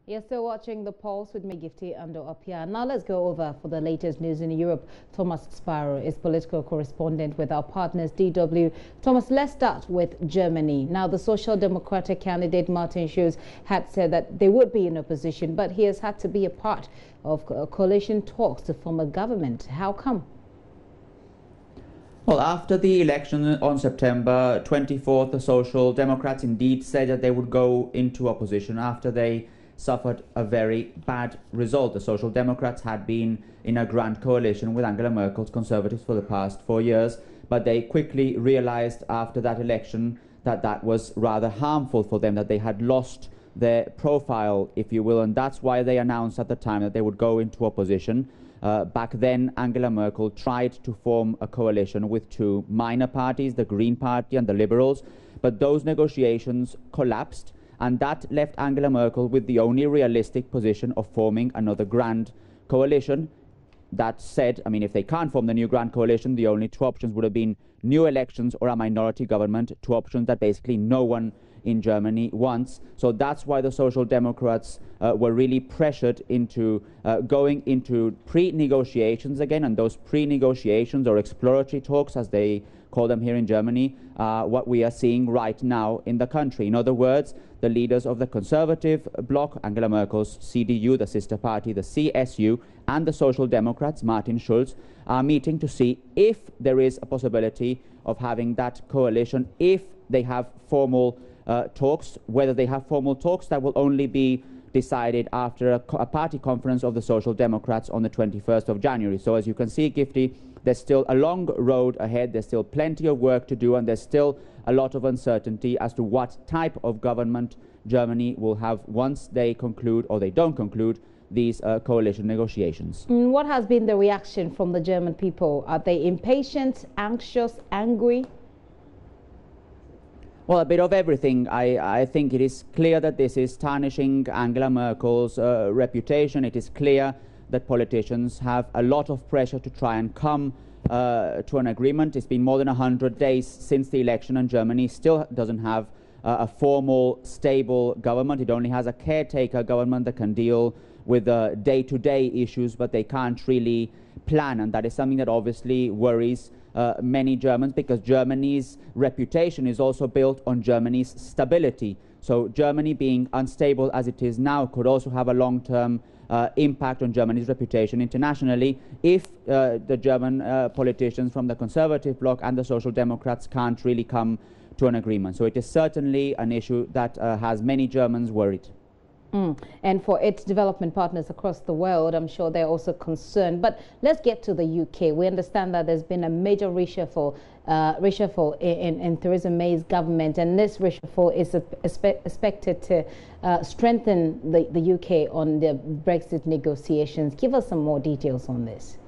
You're still watching The Pulse with me, Gifty Ando-Opia. Now let's go over for the latest news in Europe. Thomas Sparrow is political correspondent with our partners DW. Thomas, let's start with Germany. Now, the Social Democratic candidate Martin Schulz had said that they would be in opposition, but he has had to be a part of coalition talks to form a government. How come? Well, after the election on September 24th, the Social Democrats indeed said that they would go into opposition after they suffered a very bad result. The Social Democrats had been in a grand coalition with Angela Merkel's Conservatives for the past 4 years, but they quickly realized after that election that that was rather harmful for them, that they had lost their profile, if you will, and that's why they announced at the time that they would go into opposition. Back then, Angela Merkel tried to form a coalition with two minor parties, the Green Party and the Liberals, but those negotiations collapsed, and that left Angela Merkel with the only realistic position of forming another grand coalition. That said, I mean, if they can't form the new grand coalition, the only two options would have been new elections or a minority government, two options that basically no one in Germany wants. So that's why the Social Democrats were really pressured into going into pre-negotiations again, and those pre-negotiations or exploratory talks, as they call them here in Germany, what we are seeing right now in the country. In other words, the leaders of the Conservative bloc, Angela Merkel's CDU, the sister party, the CSU, and the Social Democrats, Martin Schulz, are meeting to see if there is a possibility of having that coalition, if they have formal talks. Whether they have formal talks, that will only be decided after a party conference of the Social Democrats on the 21st of January. So as you can see, Gifty, there's still a long road ahead, there's still plenty of work to do, and there's still a lot of uncertainty as to what type of government Germany will have once they conclude, or they don't conclude, these coalition negotiations. What has been the reaction from the German people? Are they impatient, anxious, angry? Well, a bit of everything. I think it is clear that this is tarnishing Angela Merkel's reputation. It is clear that politicians have a lot of pressure to try and come to an agreement. It's been more than 100 days since the election, and Germany still doesn't have a formal, stable government. It only has a caretaker government that can deal with day-to-day issues, but they can't really plan, and that is something that obviously worries many Germans, because Germany's reputation is also built on Germany's stability. So Germany being unstable as it is now could also have a long-term impact on Germany's reputation internationally if the German politicians from the Conservative bloc and the Social Democrats can't really come to an agreement. So it is certainly an issue that has many Germans worried. And for its development partners across the world, I'm sure they're also concerned. But let's get to the UK. We understand that there's been a major reshuffle in Theresa May's government, and this reshuffle is expected to strengthen the UK on the Brexit negotiations. Give us some more details on this.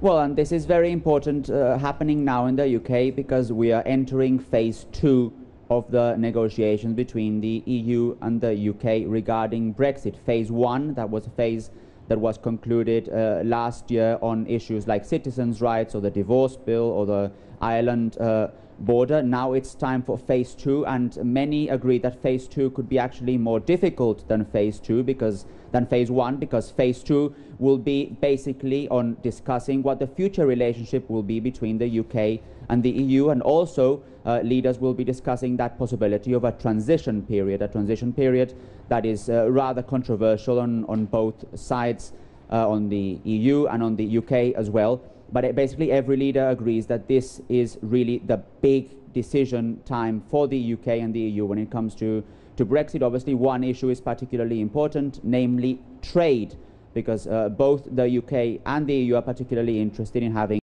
Well, and this is very important happening now in the UK, because we are entering phase 2 of the negotiations between the EU and the UK regarding Brexit. Phase 1, that was a phase that was concluded last year on issues like citizens' rights or the divorce bill or the Ireland border. Now it's time for phase 2, and many agree that phase 2 could be actually more difficult than phase 1, because phase 2 will be basically on discussing what the future relationship will be between the UK and the EU, and also leaders will be discussing that possibility of a transition period that is rather controversial on both sides, on the EU and on the UK as well. But basically every leader agrees that this is really the big decision time for the UK and the EU when it comes to Brexit. Obviously one issue is particularly important, namely trade, because both the UK and the EU are particularly interested in having